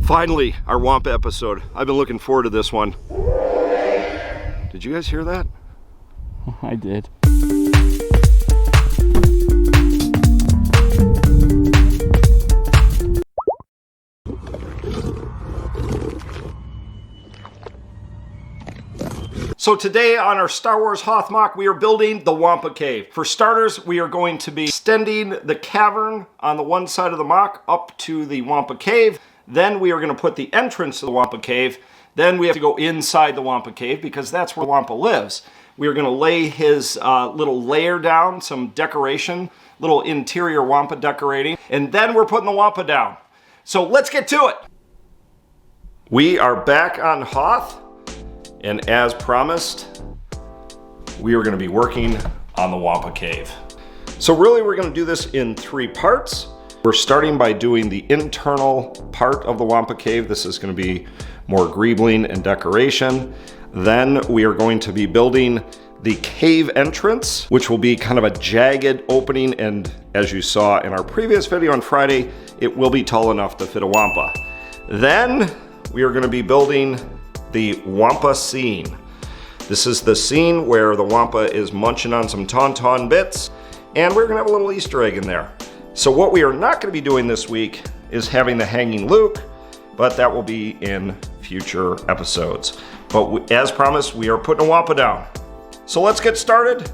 Finally, our WAMPA episode. I've been looking forward to this one. Did you guys hear that? I did. So today on our Star Wars Hoth MOC, we are building the WAMPA Cave. For starters, we are going to be extending the cavern on the one side of the MOC up to the WAMPA Cave. Then we are going to put the entrance to the WAMPA Cave. Then we have to go inside the WAMPA Cave because that's where WAMPA lives. We are going to lay his little lair down, some decoration, little interior WAMPA decorating, and then we're putting the WAMPA down. So let's get to it. We are back on Hoth. And as promised, we are going to be working on the WAMPA Cave. So really we're going to do this in 3 parts. We're starting by doing the internal part of the WAMPA Cave. This is going to be more greebling and decoration. Then we are going to be building the cave entrance, which will be kind of a jagged opening. And as you saw in our previous video on Friday, it will be tall enough to fit a WAMPA. Then we are going to be building the WAMPA scene. This is the scene where the WAMPA is munching on some Tauntaun bits, and we're gonna have a little Easter egg in there. So what we are not gonna be doing this week is having the hanging Luke, but that will be in future episodes. But as promised, we are putting a WAMPA down. So let's get started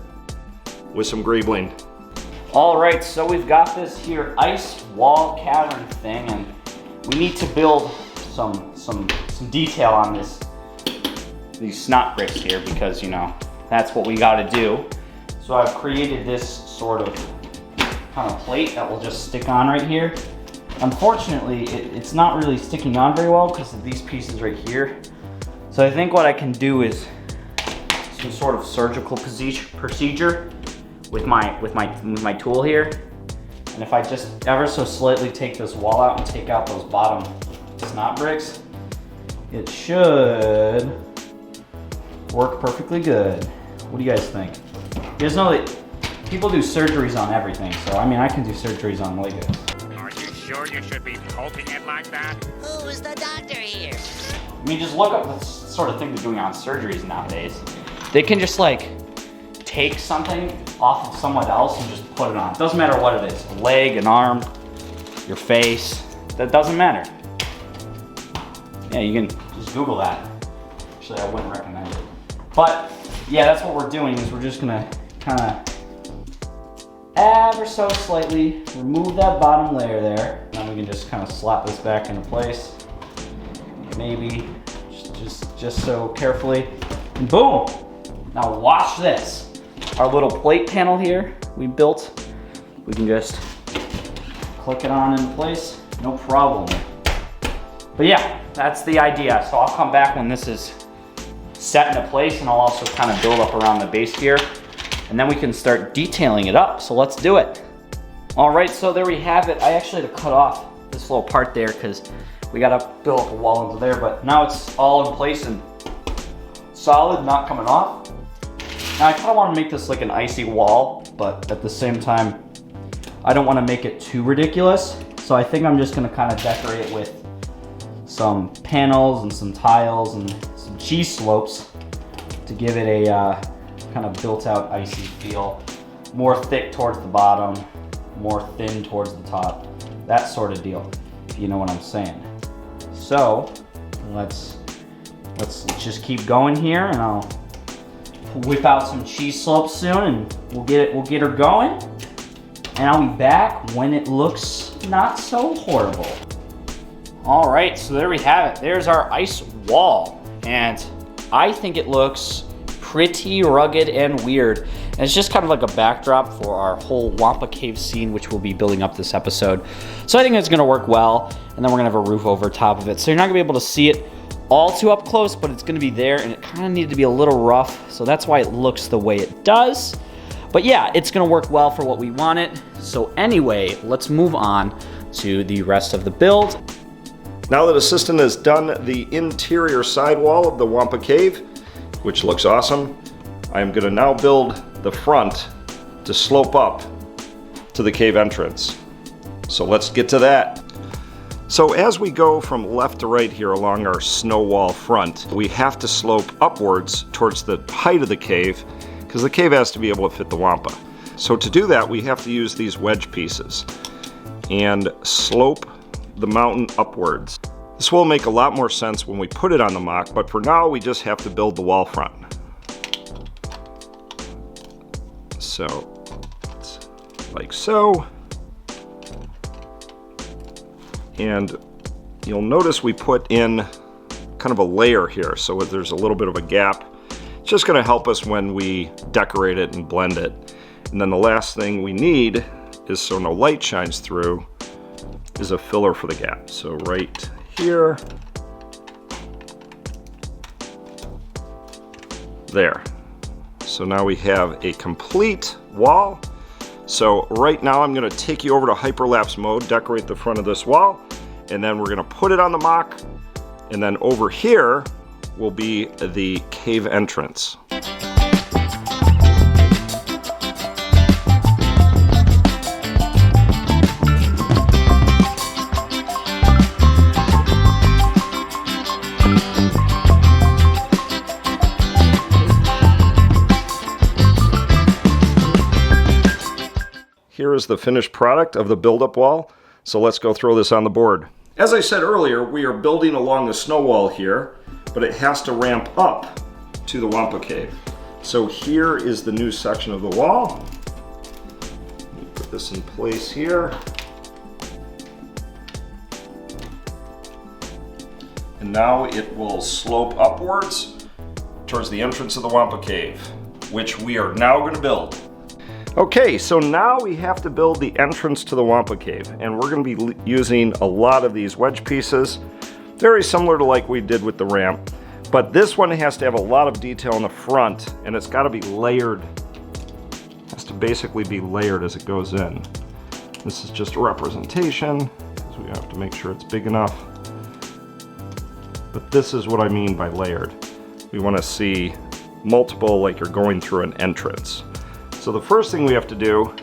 with some greebling. All right, so we've got this here ice wall cavern thing, and we need to build some detail on these snot bricks here because, you know, that's what we got to do. So I've created this sort of kind of plate that will just stick on right here. Unfortunately, it's not really sticking on very well because of these pieces right here. So I think what I can do is some sort of surgical procedure with my tool here. And if I just ever so slightly take this wall out and take out those bottom snot bricks, it should work perfectly good. What do you guys think? You guys know that people do surgeries on everything, so I mean, I can do surgeries on Legos. Are you sure you should be poking it like that? Who is the doctor here? I mean, just look up the sort of thing they're doing on surgeries nowadays. They can just like take something off of someone else and just put it on. It doesn't matter what it is, a leg, an arm, your face, that doesn't matter. Yeah, you can just Google that. Actually, I wouldn't recommend it. But yeah, that's what we're doing is we're just gonna kind of ever so slightly remove that bottom layer there. And then we can just kind of slap this back into place. Maybe just so carefully. And boom! Now watch this. Our little plate panel here we built, we can just click it on into place, no problem. But yeah, that's the idea. So I'll come back when this is set into place, and I'll also kind of build up around the base here, and then we can start detailing it up. So let's do it. All right, so there we have it. I actually had to cut off this little part there because we got to build up a wall into there, but now it's all in place and solid, not coming off. Now I kind of want to make this like an icy wall, but at the same time, I don't want to make it too ridiculous. So I think I'm just going to kind of decorate it with some panels and some tiles and some cheese slopes to give it a kind of built out icy feel. More thick towards the bottom, more thin towards the top. That sort of deal, if you know what I'm saying. So let's just keep going here, and I'll whip out some cheese slopes soon, and we'll get her going. And I'll be back when it looks not so horrible. All right, so there we have it. There's our ice wall, and I think it looks pretty rugged and weird. And it's just kind of like a backdrop for our whole WAMPA Cave scene, which we'll be building up this episode. So I think it's gonna work well, and then we're gonna have a roof over top of it. So you're not gonna be able to see it all too up close, but it's gonna be there, and it kind of needed to be a little rough, so that's why it looks the way it does. But yeah, it's gonna work well for what we want it. So anyway, let's move on to the rest of the build. Now that Assistant has done the interior sidewall of the WAMPA Cave, which looks awesome, I am gonna now build the front to slope up to the cave entrance. So let's get to that. So as we go from left to right here along our snow wall front, we have to slope upwards towards the height of the cave because the cave has to be able to fit the Wampa. So to do that, we have to use these wedge pieces and slope the mountain upwards. This will make a lot more sense when we put it on the MOC, but for now we just have to build the wall front. So, like so. And you'll notice we put in kind of a layer here, so there's a little bit of a gap. It's just going to help us when we decorate it and blend it. And then the last thing we need is, so no light shines through, is a filler for the gap. So right here, there. So now we have a complete wall. So right now I'm going to take you over to hyperlapse mode, decorate the front of this wall, and then we're going to put it on the MOC, and then over here will be the cave entrance. Here is the finished product of the build-up wall. So let's go throw this on the board. As I said earlier, we are building along the snow wall here, but it has to ramp up to the WAMPA cave. So here is the new section of the wall. Let me put this in place here. And now it will slope upwards towards the entrance of the WAMPA cave, which we are now going to build. Okay, so now we have to build the entrance to the WAMPA cave, and we're going to be using a lot of these wedge pieces, very similar to like we did with the ramp, but this one has to have a lot of detail in the front, and it's got to be layered. It has to basically be layered as it goes in. This is just a representation, because we have to make sure it's big enough. But this is what I mean by layered. We want to see multiple, like you're going through an entrance. So the first thing we have to do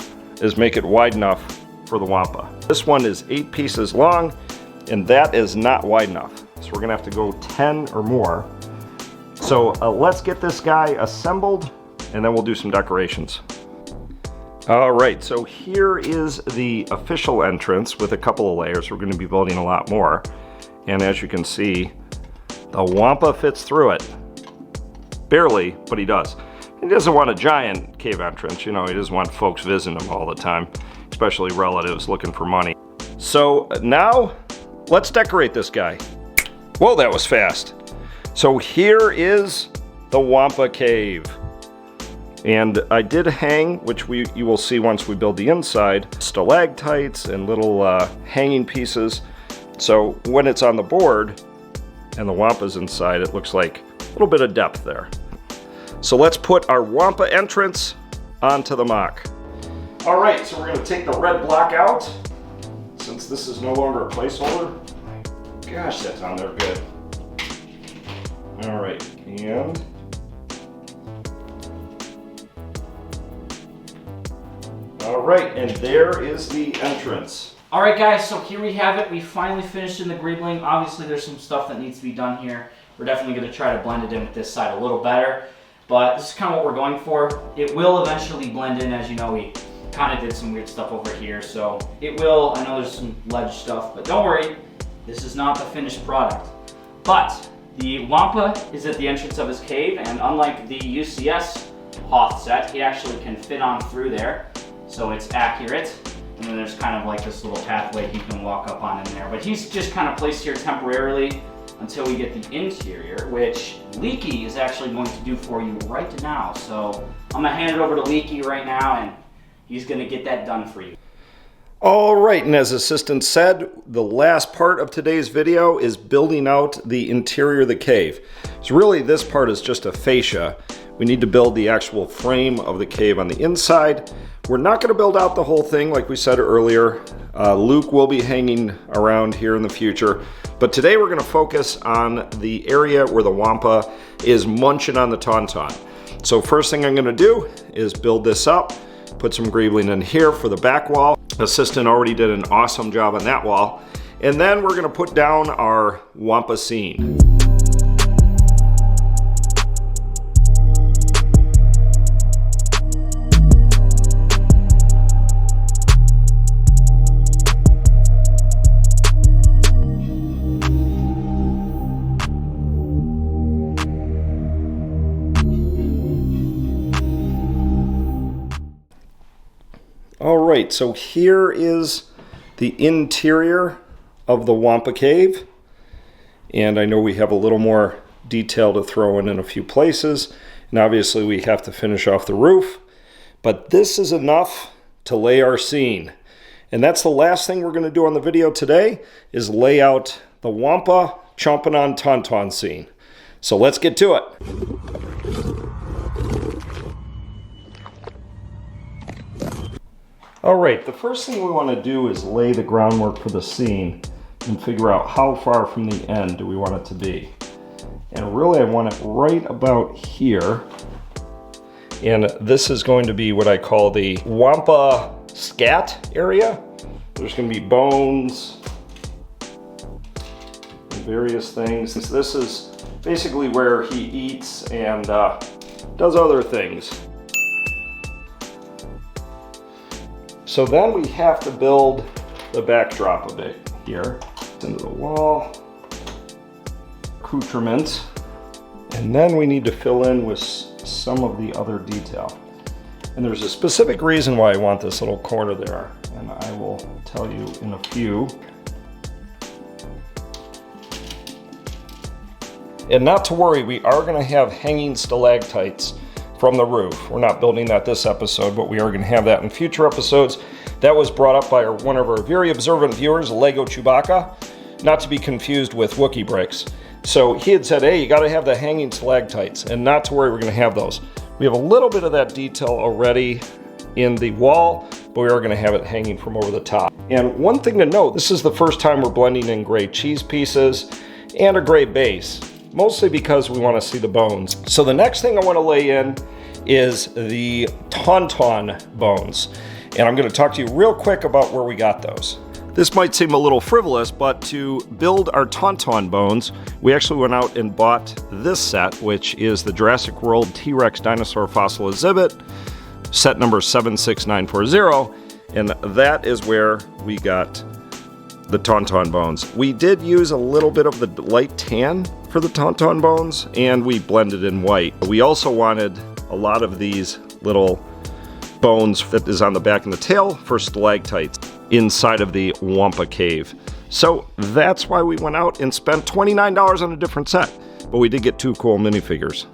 is make it wide enough for the Wampa. This one is 8 pieces long, and that is not wide enough. So we're gonna have to go 10 or more. So let's get this guy assembled, and then we'll do some decorations. All right, so here is the official entrance with a couple of layers. We're gonna be building a lot more. And as you can see, the Wampa fits through it. Barely, but he does. He doesn't want a giant cave entrance, you know, he doesn't want folks visiting him all the time, especially relatives looking for money. So now, let's decorate this guy. Whoa, that was fast. So here is the Wampa cave. And I did hang, which you will see once we build the inside, stalactites and little hanging pieces. So when it's on the board and the Wampa's inside, it looks like a little bit of depth there. So let's put our Wampa entrance onto the MOC. All right, so we're going to take the red block out, since this is no longer a placeholder. Gosh, that's on there good. All right, and all right, and there is the entrance. All right, guys, so here we have it. We finally finished in the greebling. Obviously, there's some stuff that needs to be done here. We're definitely going to try to blend it in with this side a little better. But this is kind of what we're going for. It will eventually blend in. As you know, we kind of did some weird stuff over here. So it will, I know there's some ledge stuff, but don't worry. This is not the finished product. But the Wampa is at the entrance of his cave, and unlike the UCS Hoth set, he actually can fit on through there. So it's accurate. And then there's kind of like this little pathway he can walk up on in there. But he's just kind of placed here temporarily until we get the interior, which Leaky is actually going to do for you right now. So I'm gonna hand it over to Leaky right now, and he's gonna get that done for you. All right, and as assistant said, the last part of today's video is building out the interior of the cave. So really this part is just a fascia. We need to build the actual frame of the cave on the inside. We're not going to build out the whole thing like we said earlier. Luke will be hanging around here in the future. But today we're going to focus on the area where the Wampa is munching on the Tauntaun. So first thing I'm going to do is build this up, put some greebling in here for the back wall. Assistant already did an awesome job on that wall. And then we're gonna put down our WAMPA scene. All right, so here is the interior of the WAMPA cave. And I know we have a little more detail to throw in a few places. And obviously we have to finish off the roof. But this is enough to lay our scene. And that's the last thing we're going to do on the video today, is lay out the WAMPA chomping on Tauntaun scene. So let's get to it. All right, the first thing we want to do is lay the groundwork for the scene and figure out how far from the end do we want it to be. And really I want it right about here. And this is going to be what I call the WAMPA scat area. There's going to be bones and various things. This is basically where he eats and does other things. So then we have to build the backdrop of it here. Into the wall, accoutrement, and then we need to fill in with some of the other detail. And there's a specific reason why I want this little corner there, and I will tell you in a few. And not to worry, we are going to have hanging stalactites from the roof. We're not building that this episode, but we are going to have that in future episodes. That was brought up by one of our very observant viewers, LEGO Chewbacca, not to be confused with Wookiee bricks. So he had said, hey, you got to have the hanging stalactites, and not to worry, we're going to have those. We have a little bit of that detail already in the wall, but we are going to have it hanging from over the top. And one thing to note, this is the first time we're blending in gray cheese pieces and a gray base, mostly because we want to see the bones. So the next thing I want to lay in is the Tauntaun bones. And I'm going to talk to you real quick about where we got those. This might seem a little frivolous, but to build our Tauntaun bones, we actually went out and bought this set, which is the Jurassic World T-Rex Dinosaur Fossil Exhibit, set number 76940, and that is where we got the Tauntaun bones. We did use a little bit of the light tan for the Tauntaun bones, and we blended in white. We also wanted a lot of these little bones that is on the back and the tail for stalactites inside of the WAMPA cave. So that's why we went out and spent $29 on a different set, but we did get 2 cool minifigures.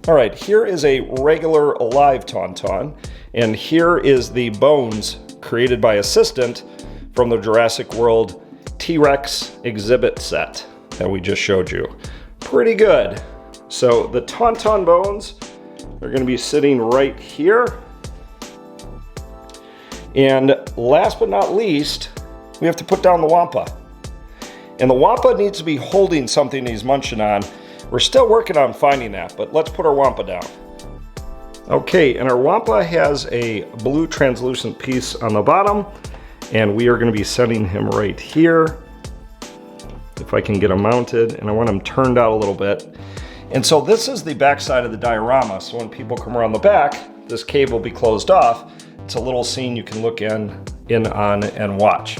All right, here is a regular alive Tauntaun, and here is the bones created by Assistant from the Jurassic World T-Rex exhibit set that we just showed you. Pretty good. So the Tauntaun bones are going to be sitting right here. And last but not least, we have to put down the WAMPA. And the WAMPA needs to be holding something he's munching on. We're still working on finding that, but let's put our WAMPA down. Okay, and our WAMPA has a blue translucent piece on the bottom, and we are going to be setting him right here. If I can get him mounted, and I want him turned out a little bit. And so this is the back side of the diorama, so when people come around the back, this cave will be closed off. It's a little scene you can look in on and watch.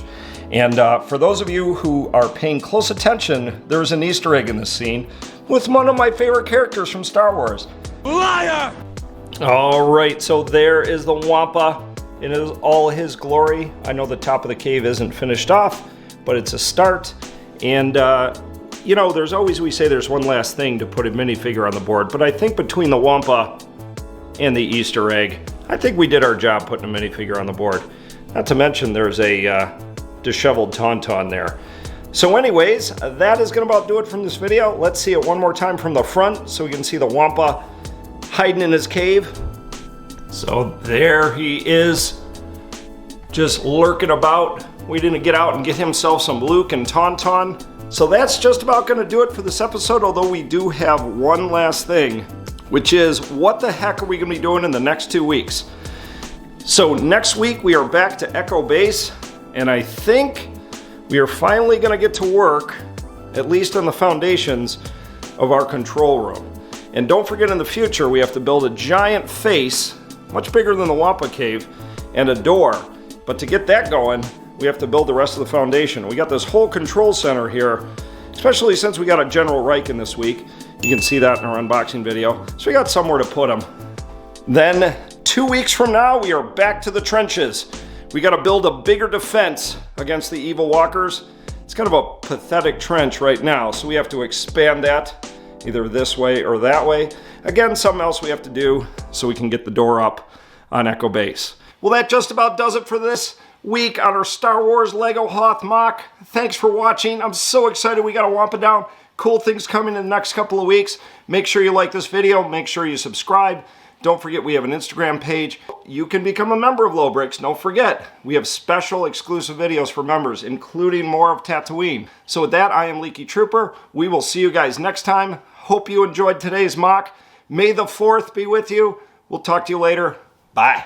And for those of you who are paying close attention, there's an Easter egg in this scene with one of my favorite characters from Star Wars. Liar! All right, so there is the WAMPA in all his glory. I know the top of the cave isn't finished off, but it's a start. And you know, there's always, we say there's one last thing to put a minifigure on the board, but I think between the WAMPA and the Easter egg, I think we did our job putting a minifigure on the board. Not to mention there's a disheveled Tauntaun there. So anyways, that is gonna about do it from this video. Let's see it one more time from the front so we can see the WAMPA hiding in his cave. So there he is, just lurking about. We didn't get out and get himself some Luke and Tauntaun. So that's just about gonna do it for this episode, although we do have one last thing, which is what the heck are we gonna be doing in the next 2 weeks? So next week we are back to Echo Base, and I think we are finally going to get to work, at least on the foundations of our control room. And don't forget, in the future, we have to build a giant face, much bigger than the WAMPA cave, and a door. But to get that going, we have to build the rest of the foundation. We got this whole control center here, especially since we got a General Riken this week. You can see that in our unboxing video. So we got somewhere to put them. Then 2 weeks from now, we are back to the trenches. We got to build a bigger defense against the evil walkers. It's kind of a pathetic trench right now, so we have to expand that either this way or that way. Again, something else we have to do so we can get the door up on Echo Base. Well, that just about does it for this week on our Star Wars LEGO Hoth MOC. Thanks for watching. I'm so excited we got a WAMPA down. Cool things coming in the next couple of weeks. Make sure you like this video. Make sure you subscribe. Don't forget, we have an Instagram page. You can become a member of Lobricks. Don't forget, we have special exclusive videos for members, including more of Tatooine. So with that, I am Leaky Trooper. We will see you guys next time. Hope you enjoyed today's MOC. May the 4th be with you. We'll talk to you later. Bye.